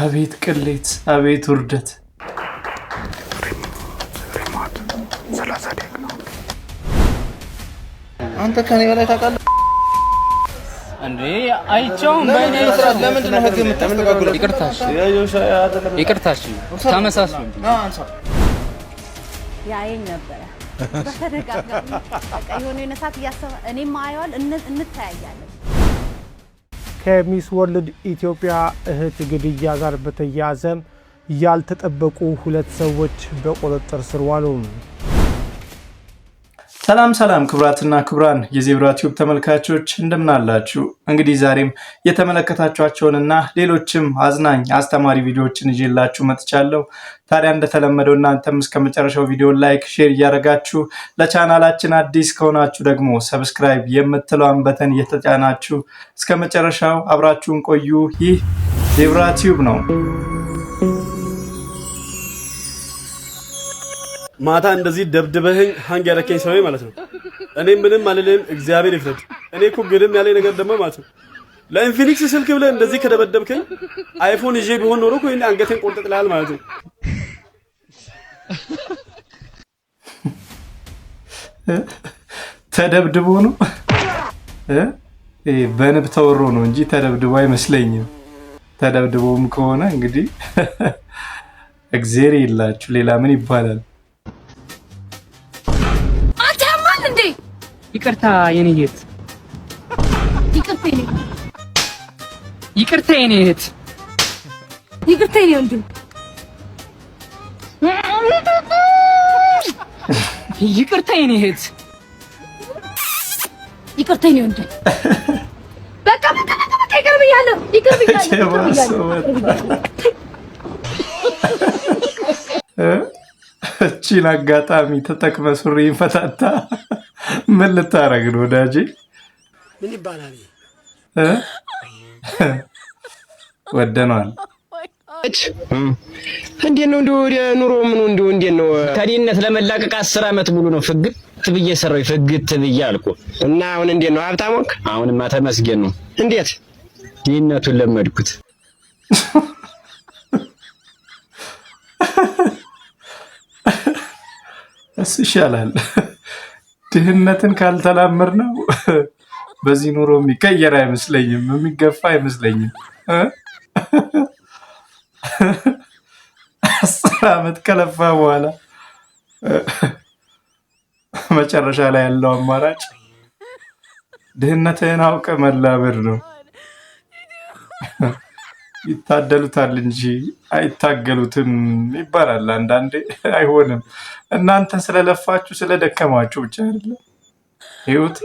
አቤት ቅሌት፣ አቤት ውርደት። አንተ ከኔ በላይ ታውቃለህ እንዴ? አይቻውም በእኔ መስራት ለምንድን ነው ህግ የምታስተካክለው? ይቅርታሽ ተመሳስሉ ያየኝ ነበር በተደጋጋሚ በቃ የሆነ የነሳት እያሰበ እኔም አየዋል እንተያያለን። ከሚስ ወርልድ ኢትዮጵያ እህት ግድያ ጋር በተያያዘ ያልተጠበቁ ሁለት ሰዎች በቁጥጥር ስር ዋሉ። ሰላም ሰላም ክቡራትና ክቡራን የዜብራ ቲዩብ ተመልካቾች እንደምን አላችሁ? እንግዲህ ዛሬም የተመለከታችኋቸውንና ሌሎችም አዝናኝ አስተማሪ ቪዲዮዎችን ይዤላችሁ መጥቻለሁ። ታዲያ እንደተለመደው እናንተም እስከመጨረሻው ቪዲዮ ላይክ፣ ሼር እያደረጋችሁ ለቻናላችን አዲስ ከሆናችሁ ደግሞ ሰብስክራይብ የምትለዋን በተን እየተጫናችሁ እስከመጨረሻው አብራችሁን ቆዩ። ይህ ዜብራ ቲዩብ ነው። ማታ እንደዚህ ደብድበህኝ ሃንግ ያደረከኝ ሰው ማለት ነው። እኔ ምንም አልልም፣ እግዚአብሔር ይፍረድ። እኔ እኮ ግድም ያለኝ ነገር ደግሞ ማለት ነው ለኢንፊኒክስ ስልክ ብለህ እንደዚህ ከደበደብከኝ አይፎን ይዤ ቢሆን ኖሮ እኮ ይሄን አንገቴን ቆርጠጥላል ማለት ነው። ተደብድቦ ነው በንብ ተወሮ ነው እንጂ ተደብድቦ አይመስለኝም። ተደብድቦም ከሆነ እንግዲህ እግዚአብሔር ይላችሁ፣ ሌላ ምን ይባላል? ይቅርታ የኔ እህት፣ ይቅርታ የኔ እህት፣ ይቅርታ የኔ ወንድም፣ ይቅርታ የኔ እህት፣ ይቅርታ የኔ ወንድም። በቃ ይቅር ብያለሁ፣ ይቅር ብያለሁ። እቺን አጋጣሚ ተጠቅመ ሱሪን ፈታታ ምን ልታረግ ነው ወዳጄ? ምን ይባላል? ወደነዋል። እንዴት ነው እንደው ኑሮ ምኑ እንደው እንዴት ነው? ከዲነት ለመላቀቅ 10 ዓመት ሙሉ ነው ፍግት ብዬ ሰራው ፍግት ብዬ አልኩ እና አሁን እንዴት ነው ሀብታም ሆንክ? አሁንማ ተመስገን ነው። እንዴት ዲነቱን ለመድኩት። እሱ ይሻላል። ድህነትን ካልተላመድ ነው በዚህ ኑሮ የሚቀየር አይመስለኝም፣ የሚገፋ አይመስለኝም። 10 ዓመት ከለፋ በኋላ መጨረሻ ላይ ያለው አማራጭ ድህነትን አውቀ መላመድ ነው። ይታደሉታል እንጂ አይታገሉትም ይባላል አንዳንዴ። አይሆንም። እናንተ ስለለፋችሁ ስለደከማችሁ ብቻ አይደለም ህይወት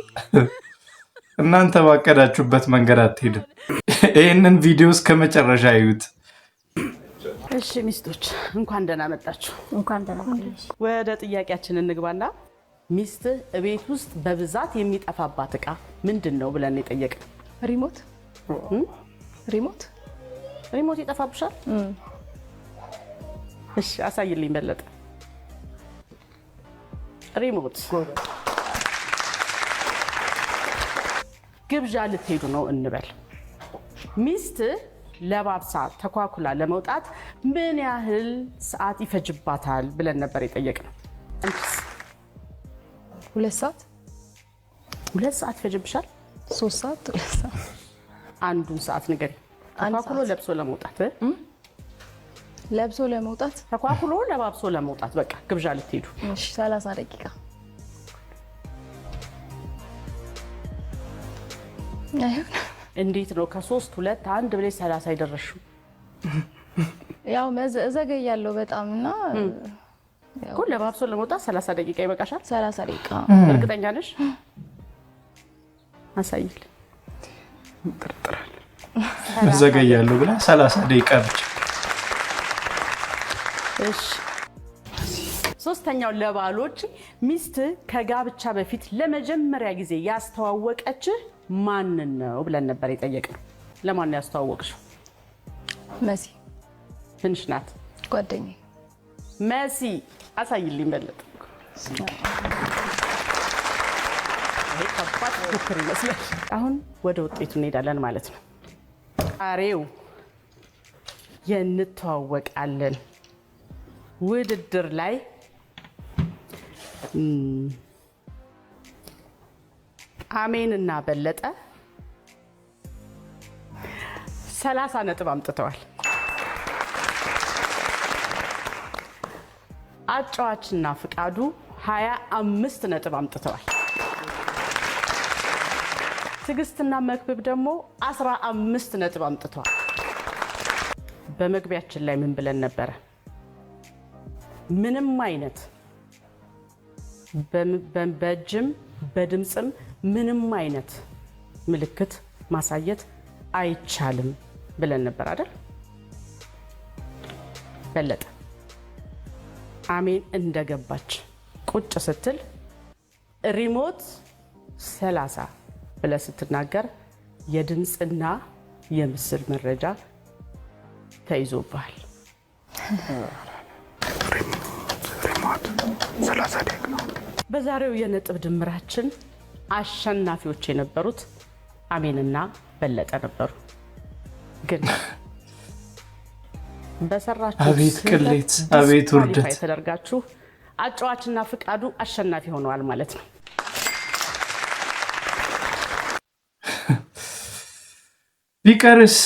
እናንተ ባቀዳችሁበት መንገድ አትሄድም። ይህንን ቪዲዮ እስከ መጨረሻ እዩት። እሺ ሚስቶች እንኳን ደህና መጣችሁ። እንኳን ደህና መጣችሁ። ወደ ጥያቄያችን እንግባና ሚስት ቤት ውስጥ በብዛት የሚጠፋባት እቃ ምንድነው ብለን የጠየቅን። ሪሞት ይጠፋብሻል? እሺ አሳይልኝ በለጠ። ሪሞት ግብዣ ልትሄዱ ነው እንበል። ሚስት ለባብሳ ተኳኩላ ለመውጣት ምን ያህል ሰዓት ይፈጅባታል ብለን ነበር የጠየቅነው። 2 ሰዓት 2 ሰዓት ይፈጅብሻል? 3 ሰዓት 2 ሰዓት አንዱን ሰዓት ንገሪ። ተኳኩሎ ለብሶ ለመውጣት ተኳኩሎ ለባብሶ ለመውጣት በቃ ግብዣ ልትሄዱ። እሺ 30 ደቂቃ። እንዴት ነው ከ3 2 1 ብለሽ 30 ይደረሽው? ያው እዘገያለሁ በጣምና እኮ ለባብሶ ለመውጣት 30 ደቂቃ ይበቃሻል? 30 ደቂቃ። እርግጠኛ ነሽ? አሳይል። እንጠርጥራለን። እዘገያለሁ ብላ 30 ደቂቃ ብቻ። እሺ ሶስተኛው ለባሎች ሚስት ከጋብቻ በፊት ለመጀመሪያ ጊዜ ያስተዋወቀች ማንን ነው ብለን ነበር የጠየቅነው። ለማን ነው ያስተዋወቅሽው? መሲ። ትንሽ ናት። ጓደኛዬ መሲ። አሳይልኝ በለጠ። ከባድ ፉክክር ይመስላል። አሁን ወደ ውጤቱ እንሄዳለን ማለት ነው። ዛሬው የንተዋወቃለን ውድድር ላይ አሜንና በለጠ 30 ነጥብ አምጥተዋል። አጫዋችና ፍቃዱ 25 ነጥብ አምጥተዋል። ትግስትና መክብብ ደግሞ 15 ነጥብ አምጥተዋል። በመግቢያችን ላይ ምን ብለን ነበረ? ምንም አይነት በእጅም በድምጽም ምንም አይነት ምልክት ማሳየት አይቻልም ብለን ነበር አይደል? በለጠ አሜን እንደገባች ቁጭ ስትል ሪሞት 30 ብለህ ስትናገር የድምጽና የምስል መረጃ ተይዞብሃል። በዛሬው የነጥብ ድምራችን አሸናፊዎች የነበሩት አሜንና በለጠ ነበሩ። ግን በሰራችሁ አቤት ቅሌት፣ አቤት ውርደት ተደርጋችሁ አጫዋችና ፍቃዱ አሸናፊ ሆነዋል ማለት ነው። ቢቀርስ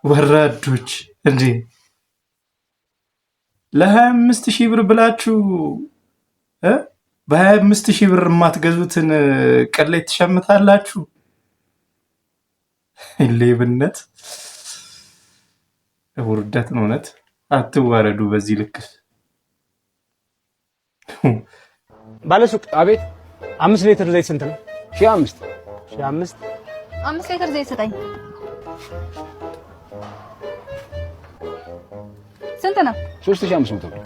ወራዶች እንዴ! ለ25000 ብር ብላችሁ በ25000 ብር የማትገዙትን ቅሌት ትሸምታላችሁ። ሌብነት፣ ውርደት ነው። እውነት አትዋረዱ በዚህ ልክ። ባለሱቅ አቤት፣ 5 ሊትር ዘይት ስንት ነው? 1500 5 ሊትር ዘይት ስጠኝ። ስንት ነው? 3500 ብር።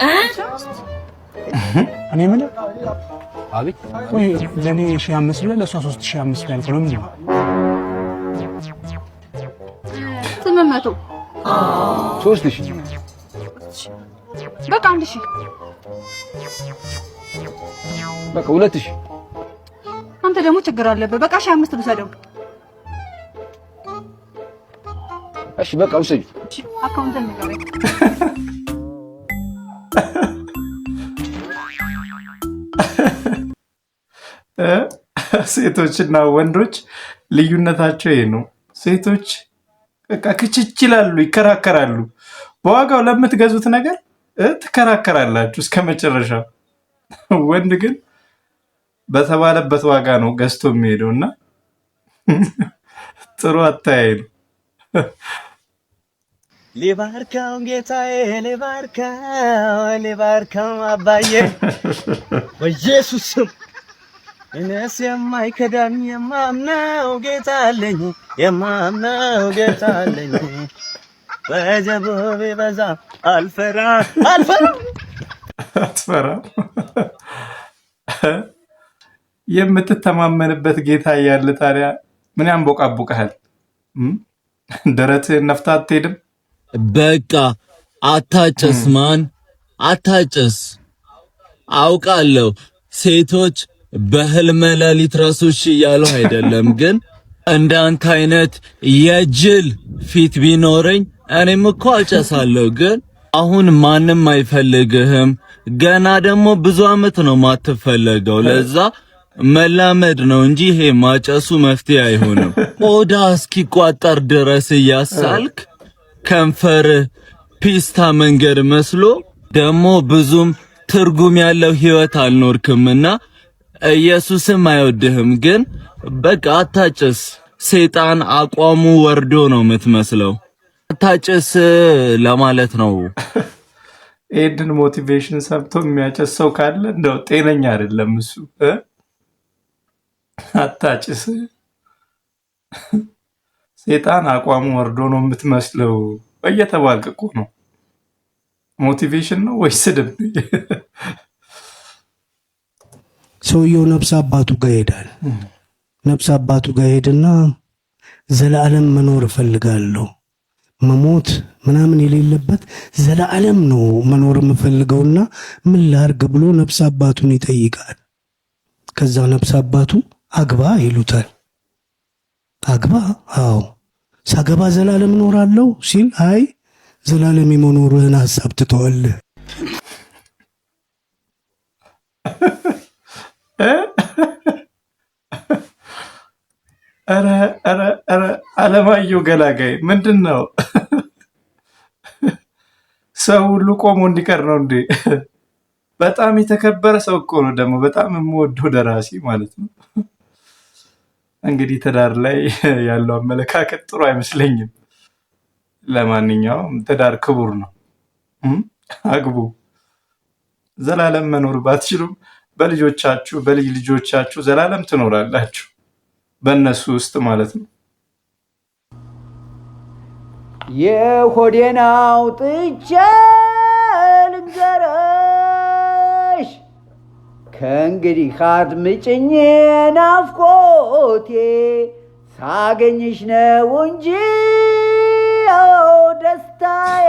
እኔ ምን አቤት፣ ወይ ለኔ 1500 ብር ለሷ 3500 ያልኩ ነው። ምን 800 3000 በቃ 1000 በቃ 2000። አንተ ደግሞ ችግር አለበት። በቃ 1500 ልሰደው። እሺ በቃ ውሰጂ። አካውንት ንገረኝ። ሴቶችና ወንዶች ልዩነታቸው ይሄ ነው። ሴቶች በቃ ክችች ይላሉ፣ ይከራከራሉ። በዋጋው ለምትገዙት ነገር ትከራከራላችሁ እስከ መጨረሻው። ወንድ ግን በተባለበት ዋጋ ነው ገዝቶ የሚሄደው እና ጥሩ አታያይ ነው። ሊባርካው ጌታዬ ሊባርካው አባዬ በኢየሱስ ስም እኔስ የማይከዳኝ የማምነው ጌታ አለኝ በጀቡ ቢበዛ አትፈራም። የምትተማመንበት ጌታ እያለ ታዲያ ምን ያንቦቃቦቀሃል? ደረትህን ነፍተህ አትሄድም? በቃ አታጨስ፣ ማን አታጨስ። አውቃለሁ ሴቶች በህልመ ሌሊት ረሱሽ እያሉ አይደለም፣ ግን እንዳንተ አይነት የጅል ፊት ቢኖረኝ እኔም እኮ አጨሳለሁ። ግን አሁን ማንም አይፈልግህም። ገና ደግሞ ብዙ አመት ነው ማትፈለገው። ለዛ መላመድ ነው እንጂ ይሄ ማጨሱ መፍትሄ አይሆንም። ቆዳ እስኪቋጠር ድረስ እያሳልክ ከንፈር ፒስታ መንገድ መስሎ ደግሞ ብዙም ትርጉም ያለው ህይወት አልኖርክምና ኢየሱስም አይወድህም። ግን በቃ አታጭስ። ሰይጣን አቋሙ ወርዶ ነው የምትመስለው። አታጭስ ለማለት ነው። ይሄንን ሞቲቬሽን ሰምቶ የሚያጨስ ሰው ካለ እንደው ጤነኛ አይደለም እሱ። አታጭስ፣ ሰይጣን አቋሙ ወርዶ ነው የምትመስለው እየተባልክ እኮ ነው። ሞቲቬሽን ነው ወይስ ስድብ? ሰውየው ነፍስ አባቱ ጋር ይሄዳል። ነፍስ አባቱ ጋር ሄድና ዘላለም መኖር እፈልጋለሁ፣ መሞት ምናምን የሌለበት ዘላለም ነው መኖር የምፈልገውና ምን ላርግ ብሎ ነፍስ አባቱን ይጠይቃል። ከዛ ነፍስ አባቱ አግባ ይሉታል። አግባ? አዎ። ሳገባ ዘላለም እኖራለሁ ሲል አይ ዘላለም የመኖርህን ሐሳብ ትተዋለህ። ኧረ አለማየሁ ገላጋይ ምንድን ነው? ሰው ሁሉ ቆሞ እንዲቀር ነው እንዴ? በጣም የተከበረ ሰው እኮ ነው ደግሞ በጣም የምወደው ደራሲ ማለት ነው። እንግዲህ ትዳር ላይ ያለው አመለካከት ጥሩ አይመስለኝም። ለማንኛውም ትዳር ክቡር ነው፣ አግቡ። ዘላለም መኖር ባትችሉም በልጆቻችሁ በልጅ ልጆቻችሁ ዘላለም ትኖራላችሁ፣ በእነሱ ውስጥ ማለት ነው። የሆዴን አውጥቼ ልንገርሽ ከእንግዲህ አትምጭኝ ናፍቆቴ ሳገኝሽ ነው እንጂ ደስታዬ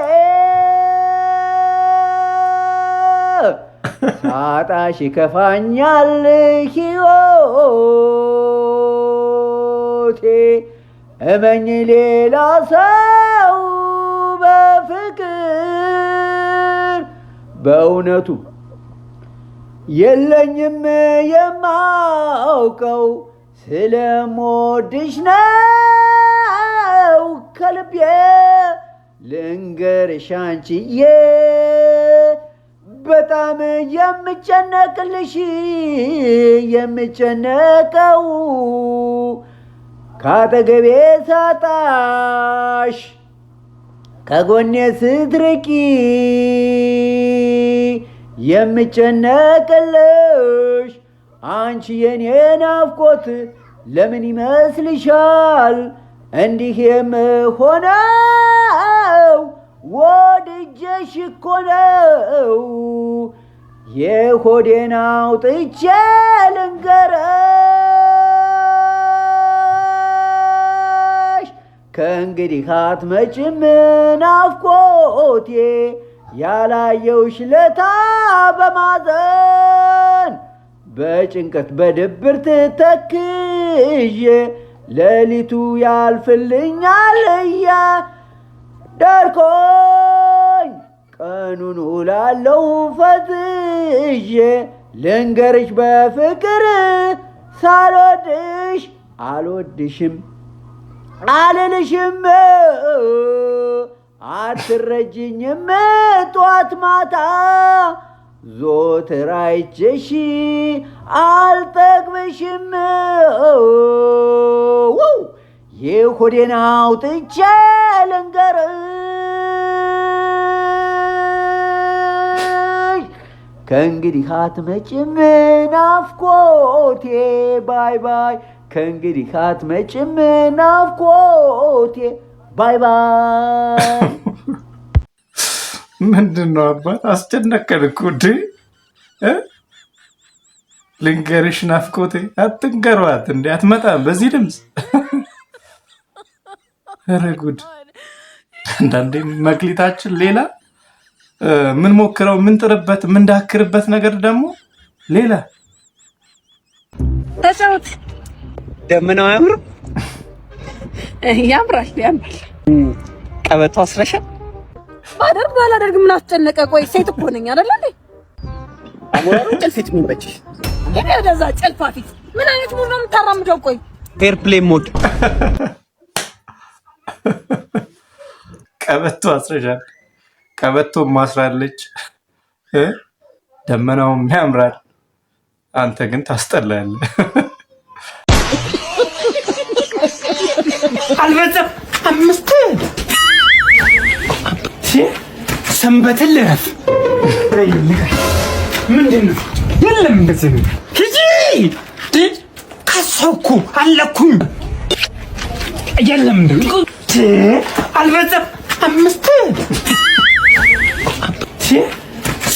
ሳጣሽ ይከፋኛል ሕይወቴ እመኝ ሌላ ሰው በፍቅር በእውነቱ የለኝም የማውቀው ስለምወድሽ ነው ከልቤ ልንገርሽ አንቺዬ በጣም የምጨነቅልሽ የምጨነቀው ካጠገቤ ሳጣሽ ከጎኔ ስትርቂ የምጨነቅልሽ አንቺ የኔ ናፍቆት ለምን ይመስልሻል እንዲህ የምሆነው? ወድጄሽ እኮ ነው የሆዴን አውጥቼ ልንገርሽ ከእንግዲህ አትመጭም ናፍቆቴ ያላየውሽ ለታ በማዘን በጭንቀት በድብርት ተክዤ ሌሊቱ ያልፍልኛል እያደርኩኝ ቀኑን ውላለሁ ፈዝዤ ልንገርሽ በፍቅር ሳልወድሽ አልወድሽም አልልሽም አትረጅኝም ጧት ማታ ዞትር አይቼሽ አልጠግብሽም የሆዴን አውጥቼ ልንገርሽ ከእንግዲህ አትመጭም ናፍቆቴ ባይ ባይ ከእንግዲህ አትመጭም ናፍቆቴ ባይ ባይ። ምንድን ነው አባት አስጨነቀን እኮ እንዴ! ልንገርሽ ናፍቆቴ አትንገሯት እንዴ! አትመጣም በዚህ ድምፅ። ኧረ ጉድ! አንዳንዴ መክሊታችን ሌላ ምን ሞክረው ምን ጥርበት ምን ዳክርበት ነገር ደግሞ ሌላ። ተጫውት ደምናው ያምር ያምራል ያምራል። ቀበቶ አስረሻ ባደርግ ባላደርግ ምን አስጨነቀ? ቆይ ሴት እኮ ነኝ አይደል እንዴ? አሞራሩ ጭልፊት ምን በጭሽ እኔ ወደዛ ጨልፋ ፊት ምን አይነት ሙድ ነው የምታራምደው? ቆይ ኤርፕሌን ሞድ ቀበቶ አስረሻል። ቀበቶ ማስራለች። ደመናውም ያምራል። አንተ ግን ታስጠላለህ። አልበዛም? 5 ሰንበትን ልረፍ። ምንድን ነው? የለም እንደዚህ ነው። ሂጂ ካሰብኩ አለኩኝ። የለም እንደው አልበዛም? 5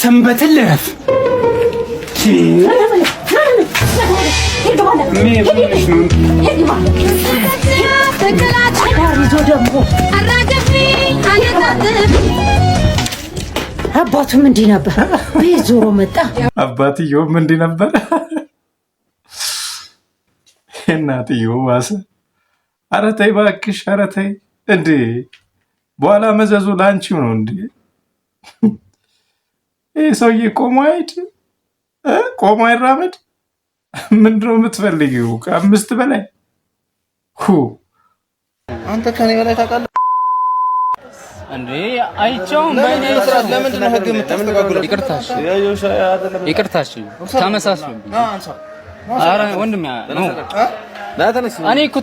ሰንበትን ልረፍ። አባቱም እንዲህ ነበር። ቤት ዞሮ መጣ። አባትየውም እንዲህ ነበር። እናትየው ዋሰ። ኧረ ተይ እባክሽ፣ ኧረ ተይ እንዴ! በኋላ መዘዙ ላንቺው ነው እንዴ? ይሄ ሰውዬ ቆሞ አይሄድ ቆሞ አይራመድ። ምንድነው የምትፈልጊው? ከአምስት በላይ አንተ ከኔ በላይ ታውቃለህ እንዴ? አይቻውም በእኔ ለምንድን ነው ህግ የምታስተካክለው? ይቅርታሽ ተመሳስሎብኝ። ኧረ ወንድም ነው እኔ እኮ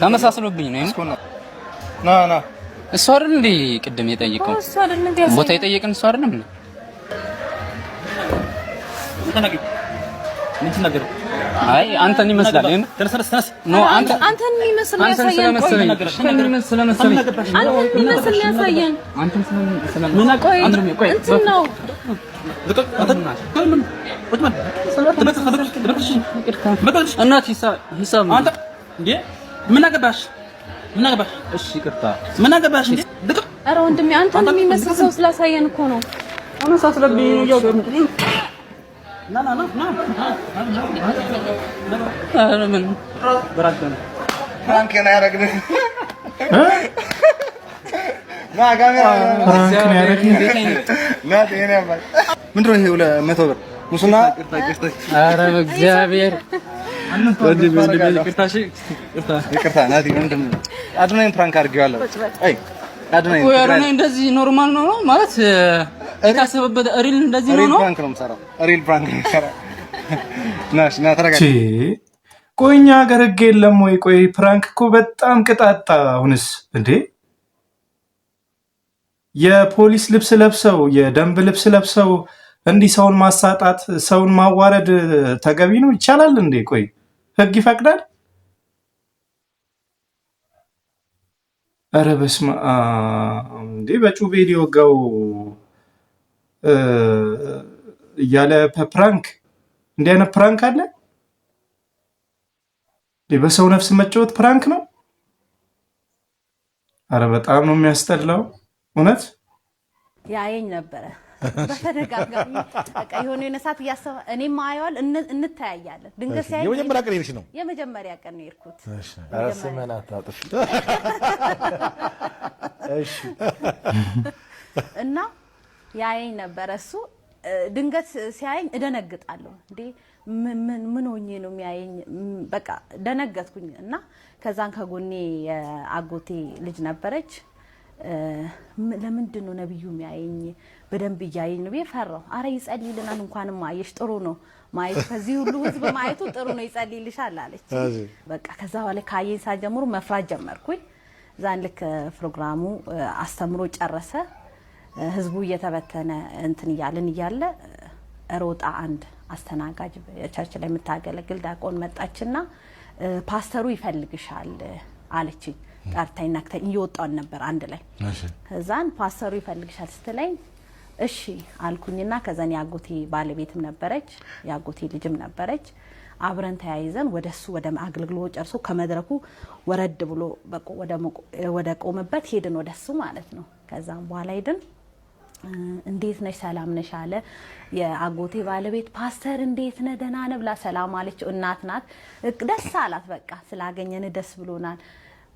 ተመሳስሎብኝ ነው። ና እሱ አይደል እንዴ ቅድም የጠየቀው ቦታ የጠየቀን እሱ አይደለም እንዴ? አይ አንተን ይመስላል ነው አንተን ይመስል ያሳየን። ኧረ ወንድሜ አንተን የሚመስል ሰው ስላሳየን እኮ ነው። ምንድነው ይሄ 200 ብር ሙስና? ኧረ በእግዚአብሔር ይቅርታ ናቲ ወንድም አድናኝ ፕራንክ አድርጌዋለሁ። አይ አድናኝ ወይ እንደዚህ ኖርማል ነው ማለት የታሰበበት ሪል እንደዚህ ነው። ፕራንክ ነው የምሰራው፣ ሪል ፕራንክ ነው የምሰራው። ና ተረጋጋ። ቆይ እኛ ሀገር ህግ የለም ወይ? ቆይ ፕራንክ እኮ በጣም ቅጣታ። አሁንስ እንዴ የፖሊስ ልብስ ለብሰው የደንብ ልብስ ለብሰው እንዲህ ሰውን ማሳጣት ሰውን ማዋረድ ተገቢ ነው? ይቻላል እንዴ? ቆይ ህግ ይፈቅዳል? ኧረ በስመ አብ! እንዴ በጩቤ ሊወጋው እያለ ፕራንክ፣ እንዲህ አይነት ፕራንክ አለ? በሰው ነፍስ መጫወት ፕራንክ ነው? አረ በጣም ነው የሚያስጠላው እውነት። ያየኝ ነበረ በተደጋጋሚ በቃ የሆነ ሰዓት እያሰበ እኔም ማየዋል እንተያያለን። ድንገት ሲያይ የመጀመሪያ ቀን ሄድሽ ነው? የመጀመሪያ ቀን ነው የሄድኩት። ኧረ ስሜን አታጥፊ። እሺ እና ያየኝ ነበረ እሱ። ድንገት ሲያየኝ እደነግጣለሁ። እንዴ ምን ሆኜ ነው የሚያየኝ? በቃ ደነገጥኩኝ። እና ከዛን ከጎኔ የአጎቴ ልጅ ነበረች። ለምንድን ነው ነብዩ የሚያየኝ? በደንብ እያየኝ ነው ፈራሁ። አረ ይጸልይልናል፣ እንኳንም አየሽ፣ ጥሩ ነው ማየት፣ ከዚህ ሁሉ ህዝብ ማየቱ ጥሩ ነው፣ ይጸልይልሻል አለች። በቃ ከዛ በኋላ ካየኝ ሰዓት ጀምሮ መፍራት ጀመርኩኝ። ዛን ልክ ፕሮግራሙ አስተምሮ ጨረሰ። ህዝቡ እየተበተነ እንትን እያለ ሮጣ አንድ አስተናጋጅ ቸርች ላይ የምታገለግል ዲያቆን መጣችና ፓስተሩ ይፈልግሻል አለችኝ። ጠርታኝ ነክታኝ እየወጣን ነበር አንድ ላይ። ከዛን ፓስተሩ ይፈልግሻል ስትለኝ እሺ አልኩኝና ከዛን ያጎቴ ባለቤትም ነበረች ያጎቴ ልጅም ነበረች። አብረን ተያይዘን ወደሱ ወደ አገልግሎት ጨርሶ ከመድረኩ ወረድ ብሎ ወደ ቆመበት ሄድን፣ ወደሱ ማለት ነው። ከዛም በኋላ ሄድን። እንዴት ነሽ ሰላም ነሽ አለ የአጎቴ ባለቤት። ፓስተር እንዴት ነህ ደህና ነህ ብላ ሰላም አለች። እናት ናት። ደስ አላት። በቃ ስላገኘን ደስ ብሎናል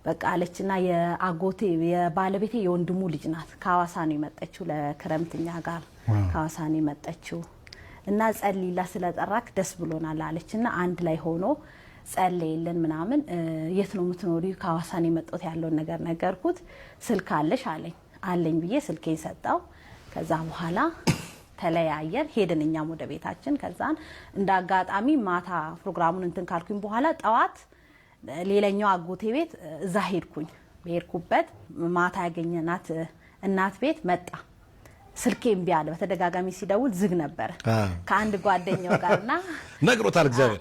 በቃ አለችና የአጎቴ የባለቤቴ የወንድሙ ልጅ ናት። ከሐዋሳ ነው የመጣችው ለክረምትኛ ጋር ከሐዋሳ ነው የመጣችው እና ጸልይላ ስለጠራክ ደስ ብሎናል አለችና አንድ ላይ ሆኖ ጸለይልን ምናምን። የት ነው የምትኖሪው? ከሐዋሳ ነው የመጣሁት ያለውን ነገር ነገርኩት። ስልክ አለሽ አለኝ። አለኝ ብዬ ስልኬን ሰጣው። ከዛ በኋላ ተለያየን፣ ሄድን እኛም ወደ ቤታችን። ከዛን እንደ አጋጣሚ ማታ ፕሮግራሙን እንትን ካልኩኝ በኋላ ጠዋት ሌላኛው አጎቴ ቤት እዛ ሄድኩኝ። በሄድኩበት ማታ ያገኘናት እናት ቤት መጣ። ስልኬ እምቢ አለ። በተደጋጋሚ ሲደውል ዝግ ነበር። ከአንድ ጓደኛው ጋርና ነግሮታል እግዚአብሔር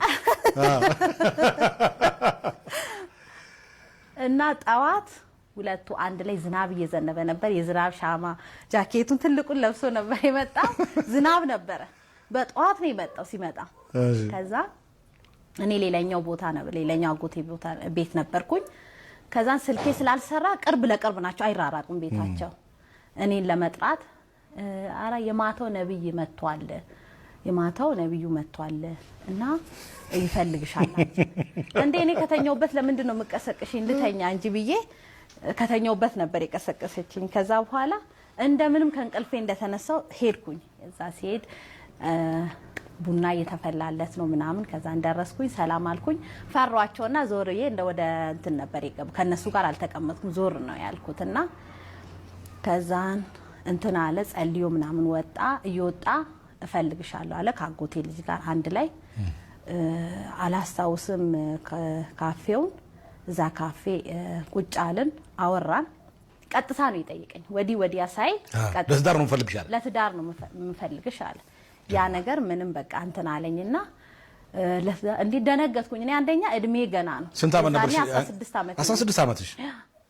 እና ጠዋት ሁለቱ አንድ ላይ ዝናብ እየዘነበ ነበር። የዝናብ ሻማ ጃኬቱን ትልቁን ለብሶ ነበር የመጣው። ዝናብ ነበረ። በጠዋት ነው የመጣው። ሲመጣ ከዛ እኔ ሌላኛው ቦታ ነበር ሌላኛው አጎቴ ቦታ ቤት ነበርኩኝ። ከዛን ስልኬ ስላልሰራ ቅርብ ለቅርብ ናቸው፣ አይራራቁም ቤታቸው። እኔን ለመጥራት አራ የማታው ነብይ መጥቷል፣ የማታው ነብዩ መጥቷል እና ይፈልግሻል እንዴ። እኔ ከተኛውበት ለምንድን ነው የምቀሰቅሽኝ? ልተኛ እንጂ ብዬ ከተኛውበት ነበር የቀሰቀሰችኝ። ከዛ በኋላ እንደምንም ከእንቅልፌ እንደተነሳው ሄድኩኝ። እዛ ሲሄድ ቡና እየተፈላለት ነው ምናምን። ከዛ እንደረስኩኝ ሰላም አልኩኝ። ፈሯቸውና ዞርዬ እንደ ወደ እንትን ነበር የገቡ። ከነሱ ጋር አልተቀመጥኩም፣ ዞር ነው ያልኩትና ከዛን እንትን አለ ጸልዮ ምናምን ወጣ። እየወጣ እፈልግሻለሁ አለ ከአጎቴ ልጅ ጋር አንድ ላይ አላስታውስም ካፌውን። እዛ ካፌ ቁጭ አልን፣ አወራን። ቀጥታ ነው ይጠይቀኝ። ወዲያ ሳይ ለትዳር ነው የምፈልግሽ አለ። ለትዳር ነው የምፈልግሽ አለ። ያ ነገር ምንም በቃ እንትን አለኝና እንዴ ደነገጥኩኝ። እኔ አንደኛ እድሜ ገና ነው። ስንት ዓመት ነበር? 16 ዓመትሽ?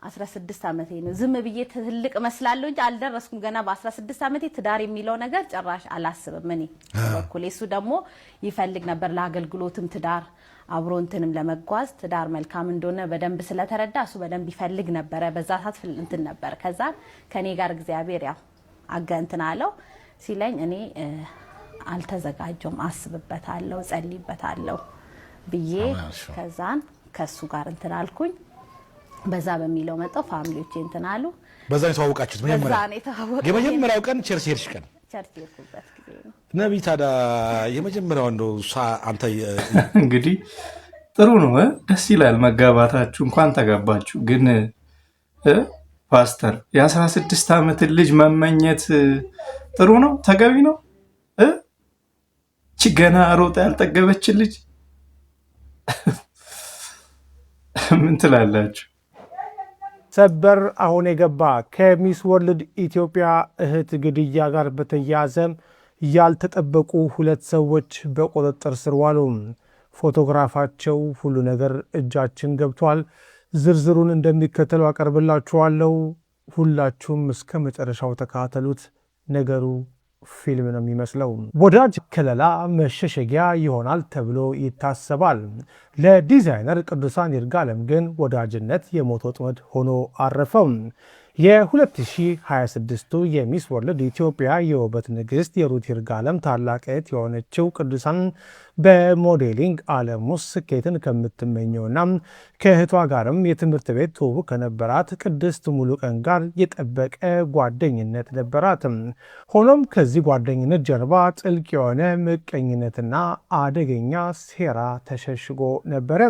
16 ዓመቴ ነው። ዝም ብዬ ትልቅ መስላለሁ እንጂ አልደረስኩም ገና። በ16 ዓመቴ ትዳር የሚለው ነገር ጭራሽ አላስብም እኔ በኩል። እሱ ደግሞ ይፈልግ ነበር ለአገልግሎትም ትዳር አብሮ እንትንም ለመጓዝ ትዳር መልካም እንደሆነ በደንብ ስለተረዳ እሱ በደንብ ይፈልግ ነበር። በዛ ሰዓት እንትን ነበር። ከዛ ከኔ ጋር እግዚአብሔር ያው አገንትን አለው ሲለኝ እኔ አልተዘጋጀውም፣ አስብበታለሁ፣ ጸልይበታለሁ ብዬ ከዛን ከሱ ጋር እንትን አልኩኝ። በዛ በሚለው መጣው ፋሚሊዎቼ እንትን አሉ። በዛ ነው ተዋወቃችሁት? የመጀመሪያው ቀን ቸርች ሄድሽ ቀን? ቸርች ሄድኩበት ጊዜ ነው። ነብይ ታዲያ የመጀመሪያው እንደው አንተ እንግዲህ ጥሩ ነው፣ ደስ ይላል መጋባታችሁ። እንኳን ተጋባችሁ። ግን ፓስተር የ16 ዓመት ልጅ መመኘት ጥሩ ነው? ተገቢ ነው? ገና ሮጣ ያልጠገበች ልጅ ምን ትላላችሁ? ሰበር አሁን የገባ ከሚስ ወርልድ ኢትዮጵያ እህት ግድያ ጋር በተያያዘ ያልተጠበቁ ሁለት ሰዎች በቁጥጥር ስር ዋሉ። ፎቶግራፋቸው ሁሉ ነገር እጃችን ገብቷል። ዝርዝሩን እንደሚከተለው አቀርብላችኋለሁ። ሁላችሁም እስከ መጨረሻው ተከታተሉት። ነገሩ ፊልም ነው የሚመስለው። ወዳጅ ከለላ መሸሸጊያ ይሆናል ተብሎ ይታሰባል። ለዲዛይነር ቅዱሳን ይርጋለም ግን ወዳጅነት የሞት ወጥመድ ሆኖ አረፈው። የ2026 የሚስ ወርልድ ኢትዮጵያ የውበት ንግሥት የሩት ይርጋለም ታላቅ እህት የሆነችው ቅዱሳን በሞዴሊንግ ዓለም ውስጥ ስኬትን ከምትመኘውና ከእህቷ ጋርም የትምህርት ቤት ትውውቅ ከነበራት ቅድስት ሙሉቀን ጋር የጠበቀ ጓደኝነት ነበራት። ሆኖም ከዚህ ጓደኝነት ጀርባ ጥልቅ የሆነ ምቀኝነትና አደገኛ ሴራ ተሸሽጎ ነበረ።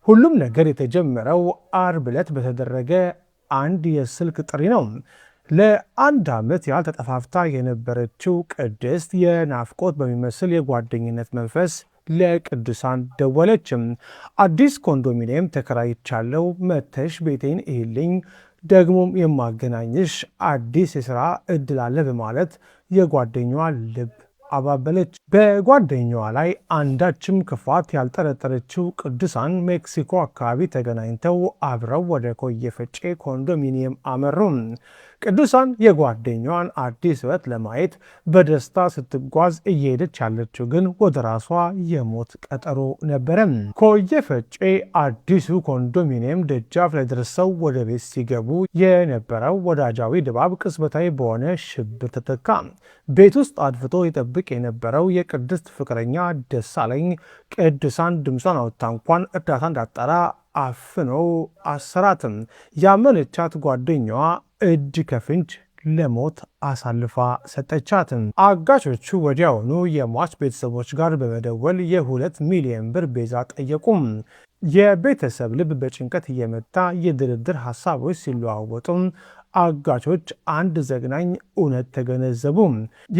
ሁሉም ነገር የተጀመረው አርብ ዕለት በተደረገ አንድ የስልክ ጥሪ ነው። ለአንድ ዓመት ያህል ተጠፋፍታ የነበረችው ቅድስት የናፍቆት በሚመስል የጓደኝነት መንፈስ ለቅዱሳን ደወለች። አዲስ ኮንዶሚኒየም ተከራይቻለሁ፣ መተሽ ቤቴን እይልኝ፣ ደግሞም የማገናኝሽ አዲስ የሥራ ዕድል አለ በማለት የጓደኛዋ ልብ አባበለች። በጓደኛዋ ላይ አንዳችም ክፋት ያልጠረጠረችው ቅዱሳን ሜክሲኮ አካባቢ ተገናኝተው አብረው ወደ ኮየ ፈጬ ኮንዶሚኒየም አመሩ። ቅዱሳን የጓደኛዋን አዲስ ሕይወት ለማየት በደስታ ስትጓዝ እየሄደች ያለችው ግን ወደ ራሷ የሞት ቀጠሮ ነበረ። ኮየ ፈጬ አዲሱ ኮንዶሚኒየም ደጃፍ ላይ ደርሰው ወደ ቤት ሲገቡ የነበረው ወዳጃዊ ድባብ ቅጽበታዊ በሆነ ሽብር ተተካ። ቤት ውስጥ አድፍጦ ይጠብቅ የነበረው የቅድስት ፍቅረኛ ደሳለኝ ቅዱሳን ድምጿን አውጥታ እንኳን እርዳታ እንዳጣራ አፍኖ አሰራትም። ያመነቻት ጓደኛዋ እጅ ከፍንጅ ለሞት አሳልፋ ሰጠቻትም። አጋቾቹ ወዲያውኑ የሟች ቤተሰቦች ጋር በመደወል የ2 ሚሊዮን ብር ቤዛ ጠየቁም። የቤተሰብ ልብ በጭንቀት እየመታ የድርድር ሀሳቦች ሲለዋወጡም አጋቾች አንድ ዘግናኝ እውነት ተገነዘቡ።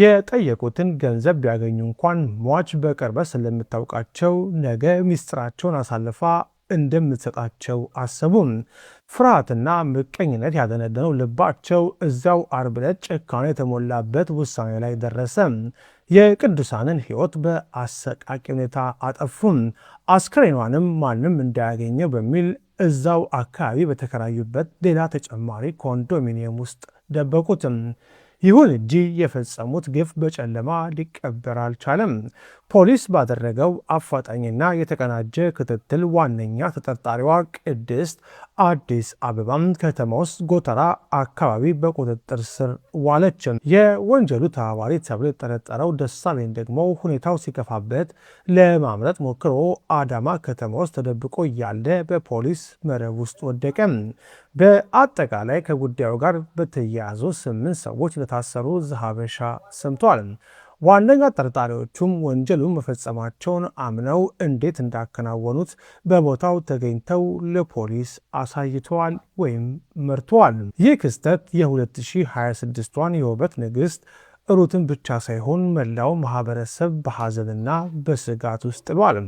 የጠየቁትን ገንዘብ ቢያገኙ እንኳን ሟች በቅርበት ስለምታውቃቸው ነገ ሚስጥራቸውን አሳልፋ እንደምትሰጣቸው አሰቡ። ፍርሃትና ምቀኝነት ያደነደነው ልባቸው እዚያው አርብ ዕለት ጭካኔ የተሞላበት ውሳኔ ላይ ደረሰ። የቅዱሳንን ሕይወት በአሰቃቂ ሁኔታ አጠፉ። አስክሬኗንም ማንም እንዳያገኘው በሚል እዛው አካባቢ በተከራዩበት ሌላ ተጨማሪ ኮንዶሚኒየም ውስጥ ደበቁትም። ይሁን እንጂ የፈጸሙት ግፍ በጨለማ ሊቀበር አልቻለም። ፖሊስ ባደረገው አፋጣኝና የተቀናጀ ክትትል ዋነኛ ተጠርጣሪዋ ቅድስት አዲስ አበባ ከተማ ውስጥ ጎተራ አካባቢ በቁጥጥር ስር ዋለች። የወንጀሉ ተባባሪ ተብሎ የተጠረጠረው ደሳለኝ ደግሞ ሁኔታው ሲከፋበት ለማምለጥ ሞክሮ አዳማ ከተማ ውስጥ ተደብቆ እያለ በፖሊስ መረብ ውስጥ ወደቀ። በአጠቃላይ ከጉዳዩ ጋር በተያያዙ 8 ሰዎች ለታሰሩ ዘሀበሻ ሰምቷል። ዋነኛ ጠርጣሪዎቹም ወንጀሉን መፈጸማቸውን አምነው እንዴት እንዳከናወኑት በቦታው ተገኝተው ለፖሊስ አሳይተዋል ወይም መርተዋል። ይህ ክስተት የ2026ቷን የውበት ንግሥት ሩትን ብቻ ሳይሆን መላው ማህበረሰብ በሐዘንና በስጋት ውስጥ ጥሏል።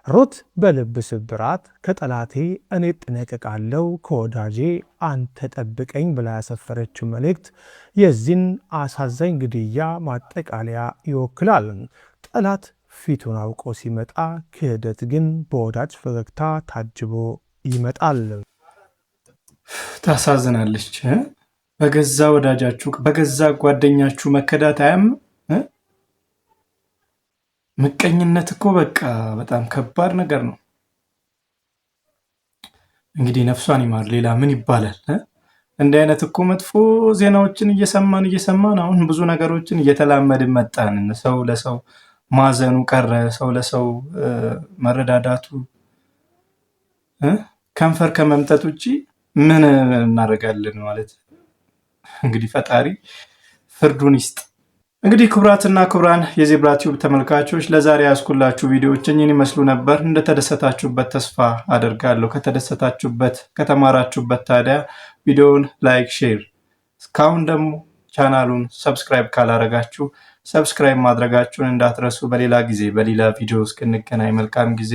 ሩት በልብ ስብራት ከጠላቴ እኔ እጠነቀቃለሁ ከወዳጄ አንተ ጠብቀኝ ብላ ያሰፈረችው መልእክት የዚህን አሳዛኝ ግድያ ማጠቃለያ ይወክላል። ጠላት ፊቱን አውቆ ሲመጣ፣ ክህደት ግን በወዳጅ ፈገግታ ታጅቦ ይመጣል። ታሳዝናለች። በገዛ ወዳጃችሁ በገዛ ጓደኛችሁ መከዳት አያምም? ምቀኝነት እኮ በቃ በጣም ከባድ ነገር ነው። እንግዲህ ነፍሷን ይማር፣ ሌላ ምን ይባላል? እንዲህ አይነት እኮ መጥፎ ዜናዎችን እየሰማን አሁን ብዙ ነገሮችን እየተላመድን መጣን። ሰው ለሰው ማዘኑ ቀረ፣ ሰው ለሰው መረዳዳቱ ከንፈር ከመምጠጥ ውጭ ምን እናደርጋለን ማለት። እንግዲህ ፈጣሪ ፍርዱን ይስጥ። እንግዲህ ክቡራትና ክቡራን የዜብራ ቲዩብ ተመልካቾች ለዛሬ ያስኩላችሁ ቪዲዮዎች እኚህን ይመስሉ ነበር። እንደተደሰታችሁበት ተስፋ አደርጋለሁ። ከተደሰታችሁበት ከተማራችሁበት ታዲያ ቪዲዮውን ላይክ፣ ሼር እስካሁን ደግሞ ቻናሉን ሰብስክራይብ ካላረጋችሁ ሰብስክራይብ ማድረጋችሁን እንዳትረሱ። በሌላ ጊዜ በሌላ ቪዲዮ እስክንገናኝ መልካም ጊዜ